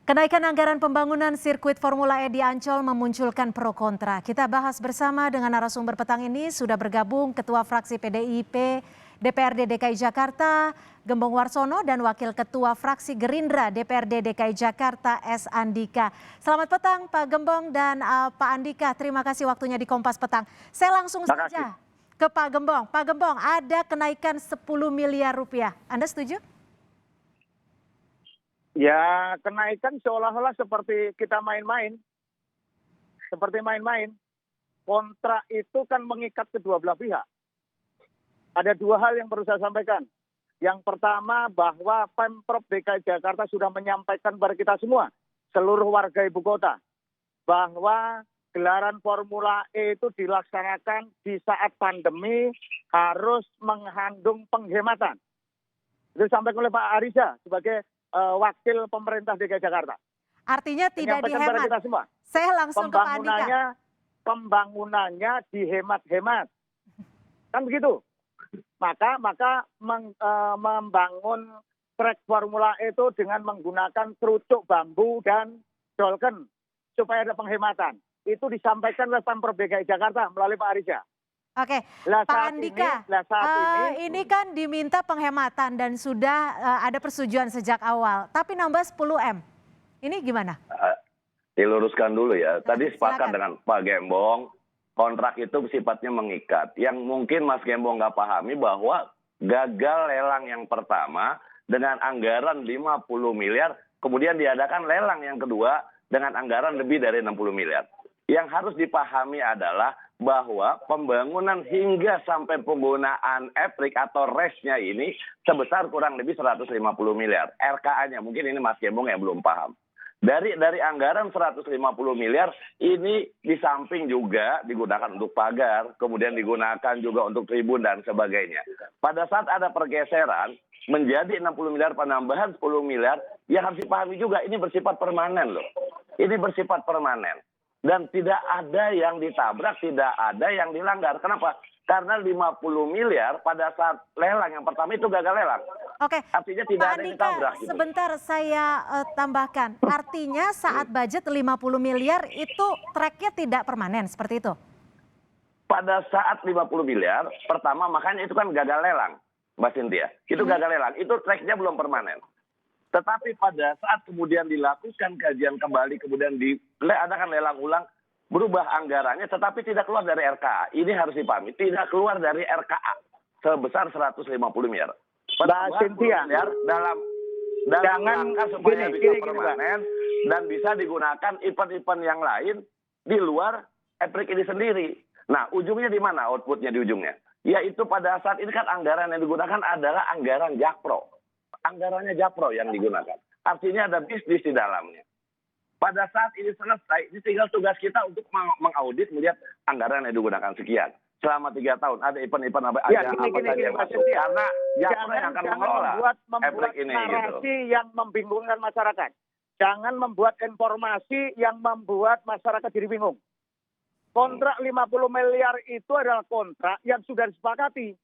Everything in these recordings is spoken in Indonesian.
Kenaikan anggaran pembangunan sirkuit Formula E di Ancol memunculkan pro kontra. Kita bahas bersama dengan narasumber petang ini sudah bergabung Ketua Fraksi PDIP DPRD DKI Jakarta Gembong Warsono dan Wakil Ketua Fraksi Gerindra DPRD DKI Jakarta S. Andika. Selamat petang Pak Gembong dan Pak Andika. Terima kasih waktunya di Kompas Petang. Saya langsung saja ke Pak Gembong. Pak Gembong, ada kenaikan 10 miliar rupiah. Anda setuju? Ya, kenaikan seolah-olah seperti kita main-main. Seperti main-main. Kontrak itu kan mengikat kedua belah pihak. Ada dua hal yang perlu saya sampaikan. Yang pertama bahwa Pemprov DKI Jakarta sudah menyampaikan kepada kita semua, seluruh warga ibu kota, bahwa gelaran Formula E itu dilaksanakan di saat pandemi harus mengandung penghematan. Itu disampaikan oleh Pak Ariza sebagai wakil pemerintah DKI Jakarta. Artinya tidak dihemat. Kita semua. Saya langsung ke Pak Andika. Pembangunannya dihemat-hemat. Kan begitu. Maka membangun trek Formula E itu dengan menggunakan kerucuk bambu dan dolken supaya ada penghematan. Itu disampaikan oleh Pemprov DKI Jakarta melalui Pak Ariza. Oke, Pak Andika, ini kan diminta penghematan dan sudah ada persetujuan sejak awal, tapi nambah 10 M. Ini gimana? Diluruskan dulu ya. Tadi sepakat Silakan. dengan Pak Gembong, kontrak itu sifatnya mengikat. Yang mungkin Mas Gembong nggak pahami bahwa gagal lelang yang pertama dengan anggaran 50 miliar, kemudian diadakan lelang yang kedua dengan anggaran lebih dari 60 miliar. Yang harus dipahami adalah bahwa pembangunan hingga sampai penggunaan EPRIK atau RES-nya ini sebesar kurang lebih 150 miliar. RKA-nya, mungkin ini Mas Gembong yang belum paham. Dari anggaran 150 miliar, ini di samping juga digunakan untuk pagar, kemudian digunakan juga untuk tribun dan sebagainya. Pada saat ada pergeseran, menjadi 60 miliar penambahan 10 miliar, yang harus dipahami juga ini bersifat permanen loh. Ini bersifat permanen. Dan tidak ada yang ditabrak, tidak ada yang dilanggar. Kenapa? Karena 50 miliar pada saat lelang yang pertama itu gagal lelang. Oke, artinya tidak Pak ada yang Andika, ditabrak. Gitu. Sebentar saya tambahkan. Artinya saat budget 50 miliar itu tracknya tidak permanen, seperti itu? Pada saat 50 miliar, pertama makanya itu kan gagal lelang, Mbak Cynthia. Itu gagal lelang, itu tracknya belum permanen. Tetapi pada saat kemudian dilakukan kajian kembali, kemudian diadakan lelang ulang, berubah anggarannya, tetapi tidak keluar dari RKA. Ini harus dipahami, tidak keluar dari RKA sebesar 150 miliar. Mbak Cynthia, dalam rangka supaya bisa permanen dan bisa digunakan event-event yang lain di luar EPRIK ini sendiri. Nah, ujungnya di mana outputnya di ujungnya? Yaitu pada saat ini kan anggaran yang digunakan adalah anggaran Jakpro. Anggarannya Jakpro yang digunakan. Artinya ada bisnis di dalamnya. Pada saat ini selesai, ini tinggal tugas kita untuk mengaudit, melihat anggaran yang digunakan sekian. Selama 3 tahun, ada event-event apa saja yang masuk. Karena Jakpro yang akan mengelola membuat ini narasi gitu. yang membingungkan masyarakat. Jangan membuat informasi yang membuat masyarakat jadi bingung. Kontrak 50 miliar itu adalah kontrak yang sudah disepakati.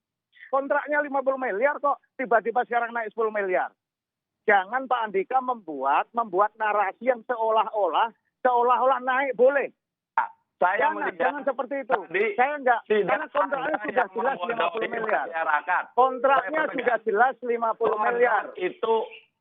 Kontraknya 50 miliar kok tiba-tiba sekarang naik 10 miliar. Jangan Pak Andika membuat narasi yang seolah-olah naik boleh. Jangan seperti itu. Saya enggak, karena kontraknya sudah jelas 50 miliar. Kontraknya sudah jelas 50 miliar. Itu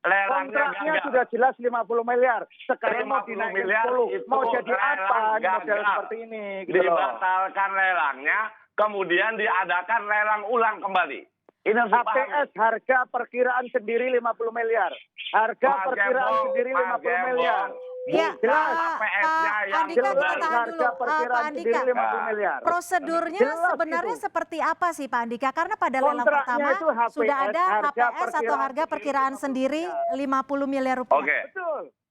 kontraknya sudah jelas 50 miliar. Sekarang mau dinaikin 10. Mau jadi apa model seperti ini? Gitu dibatalkan lelangnya, kemudian diadakan lelang ulang kembali. Ini HPS harga perkiraan sendiri 50 miliar. Harga perkiraan sendiri 50 miliar. Ya, jelas HPS-nya yang Andika, tahan dulu. Pak Andika, 50 miliar. Prosedurnya jelas sebenarnya itu seperti apa sih Pak Andika? Karena pada lelang pertama sudah ada HPS atau harga perkiraan sendiri 50 miliar rupiah. Oke,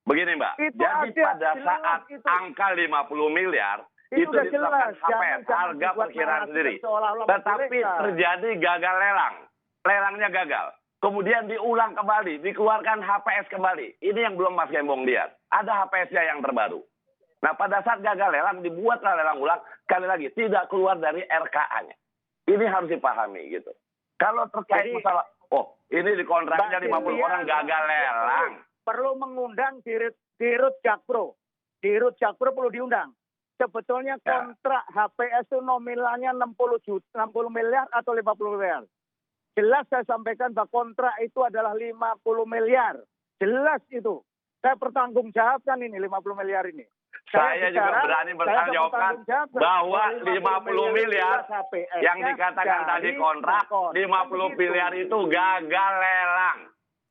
begini Mbak. Itu jadi pada saat angka 50 miliar, itu ditetapkan HPS, harga perkiraan sendiri. Tetapi terjadi gagal lelang. Lelangnya gagal. Kemudian diulang kembali, dikeluarkan HPS kembali. Ini yang belum Mas Gembong lihat. Ada HPS-nya yang terbaru. Nah, pada saat gagal lelang, dibuatlah lelang ulang. Sekali lagi, tidak keluar dari RKA-nya. Ini harus dipahami gitu. Kalau terkait masalah, ini di kontraknya 50 orang gagal lelang. perlu mengundang Dirut Jakpro. Dirut Jakpro perlu diundang. Sebetulnya kontrak HPS itu nominalnya 60 miliar atau 50 miliar. Jelas saya sampaikan bahwa kontrak itu adalah 50 miliar. Jelas itu. Saya pertanggungjawabkan ini 50 miliar ini. Saya juga berani bertanggungjawabkan bahwa 50 miliar yang dikatakan tadi kontrak, 50 miliar itu gagal lelang.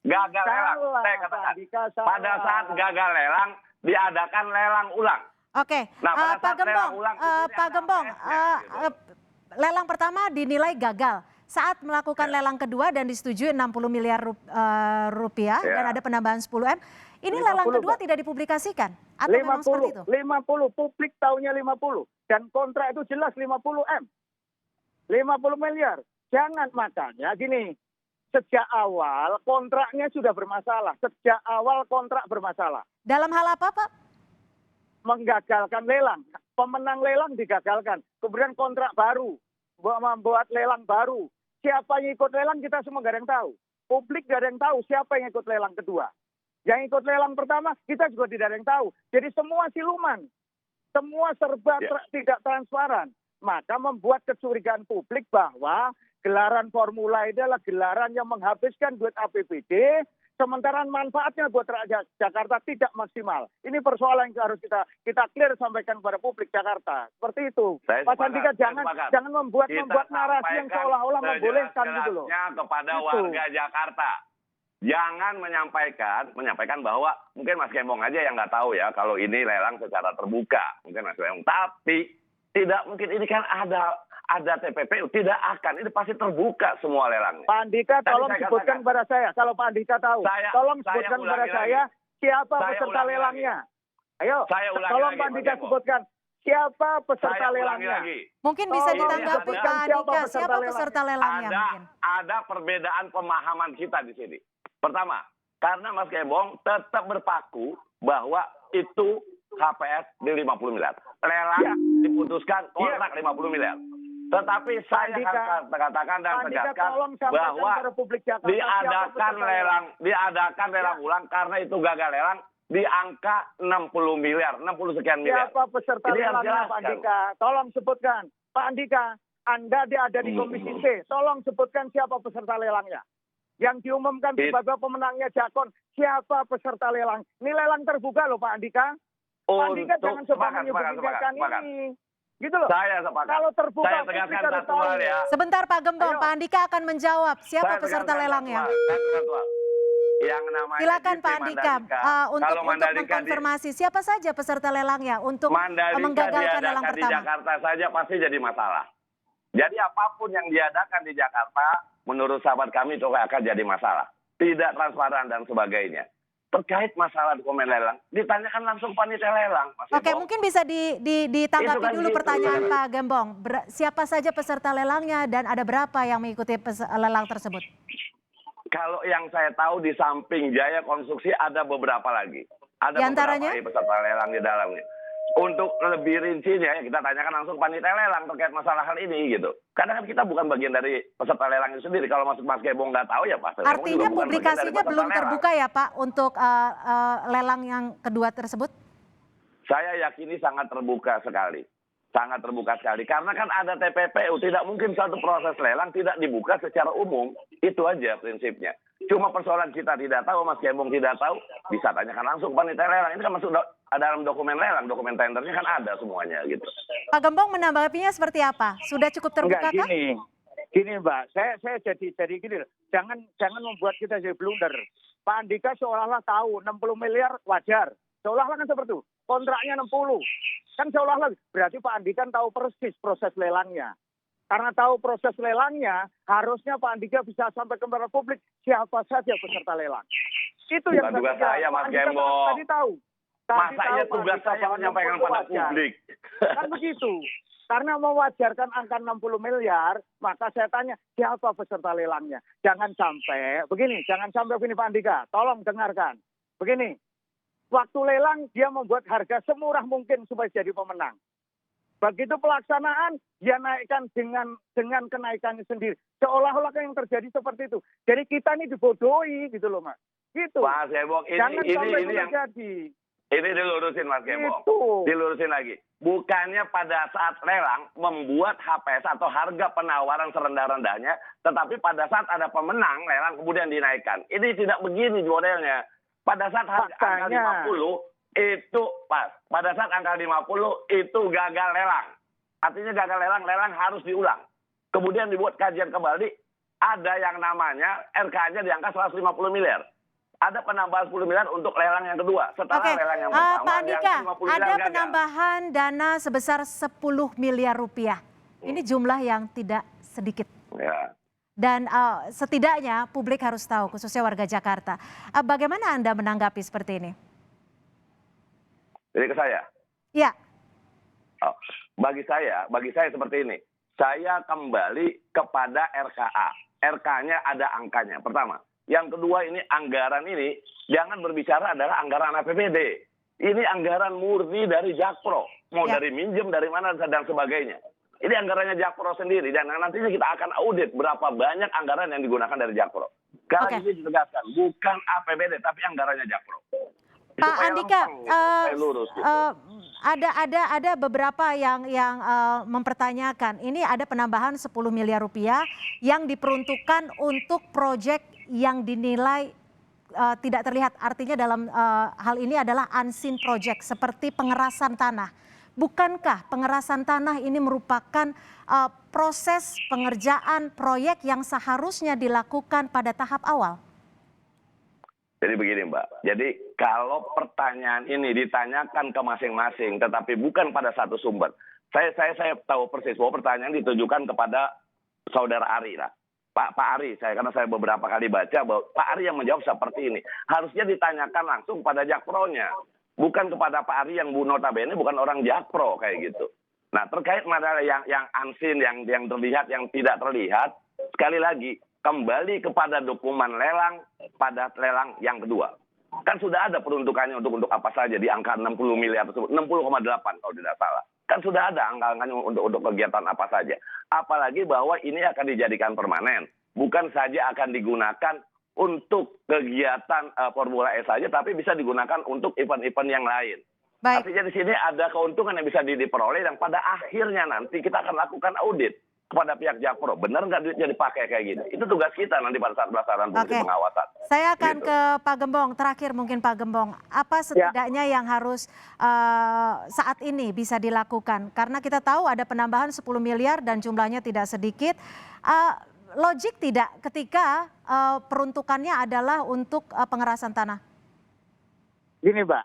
Gagal lelang. Saya katakan, pada saat gagal lelang, diadakan lelang ulang. Oke, Nah, Pak Gembong, lelang pertama dinilai gagal. Saat melakukan lelang kedua dan disetujui 60 miliar rupiah dan ada penambahan 10 M, ini 50, lelang kedua Pak. tidak dipublikasikan? Atau memang seperti itu? 50, publik tahunya 50. Dan kontrak itu jelas 50 M. 50 miliar. Jangan, makanya gini, sejak awal kontraknya sudah bermasalah. Sejak awal kontrak bermasalah. Dalam hal apa, Pak? Menggagalkan lelang. Pemenang lelang digagalkan. Kemudian kontrak baru. Membuat lelang baru. Siapa yang ikut lelang kita semua gak ada yang tahu. Publik gak ada yang tahu siapa yang ikut lelang kedua. Yang ikut lelang pertama kita juga tidak ada yang tahu. Jadi semua siluman. Semua serba tidak transparan. Maka membuat kecurigaan publik bahwa gelaran formula itu adalah gelaran yang menghabiskan duit APBD, sementara manfaatnya buat rakyat Jakarta tidak maksimal. Ini persoalan yang harus kita clear sampaikan kepada publik Jakarta. Seperti itu. Pak Andika jangan membuat narasi yang seolah-olah membolehkan gitu loh. Kepada warga Jakarta. Jangan menyampaikan bahwa mungkin Mas Gembong aja yang nggak tahu ya kalau ini lelang secara terbuka. Mungkin Mas Gembong. Tapi tidak mungkin, ini kan ada TPPU, tidak akan. Ini pasti terbuka semua lelangnya. Pak Andika tolong sebutkan kepada saya. Kalau Pak Andika tahu, tolong sebutkan kepada saya siapa peserta lelangnya. Ayo, tolong Pak Andika sebutkan siapa peserta lelangnya. Mungkin bisa ditanggapi Pak Andika, siapa peserta lelangnya mungkin? Ada perbedaan pemahaman kita di sini. Pertama, karena Mas Gembong tetap berpaku bahwa itu HPS di 50 miliar. Lelang diputuskan kontrak 50 miliar. Tetapi saya akan katakan dan tegaskan bahwa diadakan lelang ulang karena itu gagal lelang di angka 60 miliar, 60 sekian miliar. Siapa peserta lelangnya Pak Andika? Tolong sebutkan. Pak Andika, Anda ada di Komisi C. Tolong sebutkan siapa peserta lelangnya. Yang diumumkan sebagai pemenangnya Jakon, siapa peserta lelang? Ini lelang terbuka loh Pak Andika. Pak Andika jangan coba menyebut-nyebutkan ini. Gitu loh. Saya sepakat. Kalau terbuka, saya tegaskan satu hal ya. Sebentar Pak Gembong, Pak Andika akan menjawab siapa peserta lelangnya. Yang namanya silakan Pak Andika untuk mengkonfirmasi siapa saja peserta lelangnya untuk menggagalkan lelang pertama. Di Jakarta saja pasti jadi masalah. Jadi apapun yang diadakan di Jakarta, menurut sahabat kami itu akan jadi masalah. Tidak transparan dan sebagainya. Terkait masalah dokumen lelang, ditanyakan langsung panitia lelang. Oke, mungkin bisa ditanggapi dulu pertanyaan Pak Gembong. Siapa saja peserta lelangnya dan ada berapa yang mengikuti lelang tersebut? Kalau yang saya tahu di samping Jaya Konstruksi ada beberapa lagi. Ada beberapa peserta lelang di dalamnya. Untuk lebih rincinya kita tanyakan langsung panitia lelang terkait masalah hal ini gitu. Karena kan kita bukan bagian dari peserta lelang itu sendiri. Kalau Mas Gembong nggak tahu ya Pak. Artinya publikasinya belum terbuka ya Pak untuk lelang yang kedua tersebut? Saya yakini sangat terbuka sekali. Sangat terbuka sekali. Karena kan ada TPPU. Tidak mungkin satu proses lelang tidak dibuka secara umum. Itu aja prinsipnya. Cuma persoalan kita tidak tahu, Mas Gembong tidak tahu, bisa tanyakan langsung panitia lelang. Ini kan masuk dalam dokumen lelang, dokumen tendernya kan ada semuanya gitu. Pak Gembong menanggapinya seperti apa? Sudah cukup terbuka kah? Gini Mbak, saya jadi gini, jangan membuat kita jadi blunder. Pak Andika seolah-olah tahu 60 miliar wajar. Seolah-olah kan seperti itu. Kontraknya 60. Kan seolah-olah berarti Pak Andika tahu persis proses lelangnya. Karena tahu proses lelangnya, harusnya Pak Andika bisa sampai kepada publik siapa saja peserta lelang. Itu yang tugas saya, Mas Gembong. Tadi tahu. Masanya tugas saya menyampaikan pada publik. Kan begitu. Karena mewajarkan angka 60 miliar, maka saya tanya siapa peserta lelangnya. Jangan sampai begini Pak Andika, tolong dengarkan. Begini, waktu lelang dia membuat harga semurah mungkin supaya jadi pemenang. Begitu pelaksanaan, dia naikkan dengan kenaikannya sendiri. Seolah-olah yang terjadi seperti itu. Jadi kita ini dibodohi gitu loh, Mas. Gitu. Mas Gembong, Jangan sampai ini yang terjadi. ini dilurusin Mas Gembong. Itu. Dilurusin lagi. Bukannya pada saat lelang membuat HPS atau harga penawaran serendah-rendahnya, tetapi pada saat ada pemenang lelang kemudian dinaikkan. Ini tidak begini modelnya. Pada saat angka 50 itu pas. Pada saat angka 50 itu gagal lelang. Artinya gagal lelang, lelang harus diulang. Kemudian dibuat kajian kembali, ada yang namanya RK-nya di angka 150 miliar. Ada penambahan 10 miliar untuk lelang yang kedua. Setelah Oke, lelang yang pertama, Pak Andika, yang 50 miliar ada gagal. penambahan dana sebesar 10 miliar rupiah. Ini jumlah yang tidak sedikit. Ya. Dan setidaknya publik harus tahu, khususnya warga Jakarta. Bagaimana Anda menanggapi seperti ini? Jadi ke saya. Ya, Oh, bagi saya seperti ini. Saya kembali kepada RKA. RK-nya ada angkanya. Pertama. Yang kedua ini anggaran ini jangan berbicara adalah anggaran APBD. Ini anggaran murni dari Jakpro. Mau Ya. dari minjem, dari mana, dan sebagainya. Ini anggarannya Jakpro sendiri. Dan nantinya kita akan audit berapa banyak anggaran yang digunakan dari Jakpro. Karena Oke. ini ditegaskan. Bukan APBD, tapi anggarannya Jakpro. Pak Supaya Andika, lempeng gitu, supaya lurus gitu. ada beberapa yang mempertanyakan. Ini ada penambahan 10 miliar rupiah yang diperuntukkan untuk proyek yang dinilai tidak terlihat. Artinya dalam hal ini adalah unseen project seperti pengerasan tanah. Bukankah pengerasan tanah ini merupakan proses pengerjaan proyek yang seharusnya dilakukan pada tahap awal? Jadi begini Mbak, jadi kalau pertanyaan ini ditanyakan ke masing-masing tetapi bukan pada satu sumber. Saya tahu persis bahwa pertanyaan ditujukan kepada saudara Ari lah. Pak Ari, karena saya beberapa kali baca bahwa Pak Ari yang menjawab seperti ini. Harusnya ditanyakan langsung pada Jakpro-nya. Bukan kepada Pak Ari yang notabene bukan orang Jakpro kayak gitu. Nah terkait masalah yang unseen, yang terlihat, yang tidak terlihat, sekali lagi kembali kepada dokumen lelang pada lelang yang kedua. Kan sudah ada peruntukannya untuk apa saja di angka 60 miliar tersebut, 60,8 kalau tidak salah. Kan sudah ada angka-angkanya untuk kegiatan apa saja. Apalagi bahwa ini akan dijadikan permanen. Bukan saja akan digunakan untuk kegiatan Formula E saja, tapi bisa digunakan untuk event-event yang lain. Baik. Artinya di sini ada keuntungan yang bisa diperoleh dan pada akhirnya nanti kita akan lakukan audit kepada pihak Jakpro. Benar nggak duitnya dipakai kayak gini? Itu tugas kita nanti pada saat pelaksanaan fungsi pengawasan. Saya akan Gitu. ke Pak Gembong. Terakhir mungkin Pak Gembong. Apa setidaknya yang harus saat ini bisa dilakukan? Karena kita tahu ada penambahan 10 miliar dan jumlahnya tidak sedikit. Logik tidak ketika peruntukannya adalah untuk pengerasan tanah? Gini Mbak,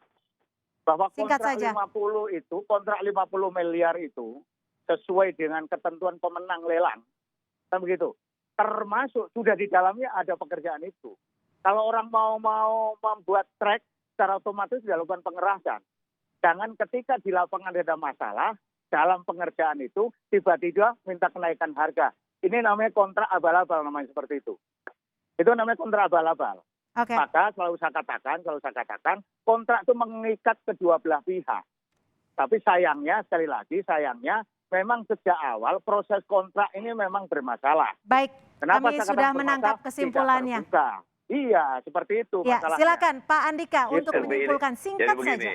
bahwa Singkat kontrak saja. 50 miliar itu sesuai dengan ketentuan pemenang lelang, kan begitu. Termasuk sudah di dalamnya ada pekerjaan itu. Kalau orang mau membuat track, secara otomatis dilakukan pengerasan. Jangan ketika di lapangan ada masalah, dalam pengerjaan itu tiba-tiba minta kenaikan harga. Ini namanya kontrak abal-abal, namanya seperti itu. Itu namanya kontrak abal-abal. Oke. Maka selalu saya katakan, kontrak itu mengikat kedua belah pihak. Tapi sayangnya, sekali lagi, memang sejak awal proses kontrak ini memang bermasalah. Baik, Kenapa kami saya sudah katakan menangkap bermasalah? kesimpulannya. Tidak terbuka. Iya, seperti itu Ya, masalahnya. silakan Pak Andika untuk Jadi menyimpulkan singkat begini, saja.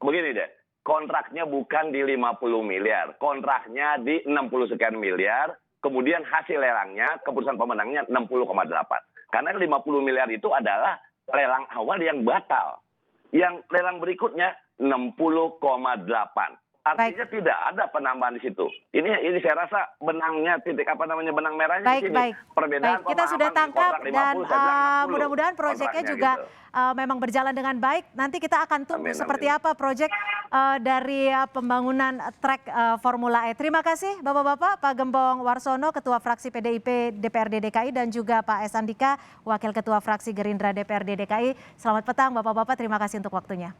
Begini deh, kontraknya bukan di 50 miliar, kontraknya di 60 sekian miliar, kemudian hasil lelangnya, keputusan pemenangnya 60,8. Karena 50 miliar itu adalah lelang awal yang batal. Yang lelang berikutnya 60,8. Artinya tidak ada penambahan di situ. Ini saya rasa benangnya benang merahnya di sini. Baik. Perbedaan Kita sudah pemahaman tangkap kontrak 50, dan saya bilang 60 mudah-mudahan proyeknya kontraknya juga gitu. memang berjalan dengan baik. Nanti kita akan tunggu Amin, seperti amin. apa proyek dari pembangunan trek Formula E. Terima kasih Bapak-Bapak, Pak Gembong Warsono, Ketua Fraksi PDIP DPRD DKI, dan juga Pak S. Andika, Wakil Ketua Fraksi Gerindra DPRD DKI. Selamat petang Bapak-Bapak, terima kasih untuk waktunya.